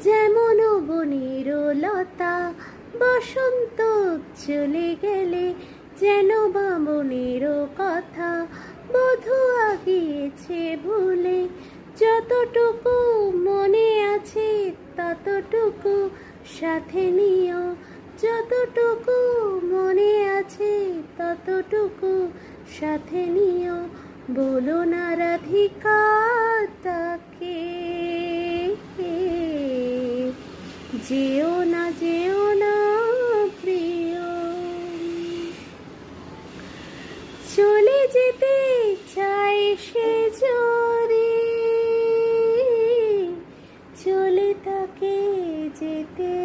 যেমন বনের লতা বসন্ত চলে গেলে, যেন বামনের কথা বধূ আগিয়েছে ভুলে। যতটুকু মনে আছে ততটুকু সাথে নিও, যতটুকু মনে আছে ততটুকু সাথে নিও। বলো না রাধিকা তাকে, যেও না যেও না প্রিয়। চলে যেতে চাই সে জোরে, চলে তাকে যেতে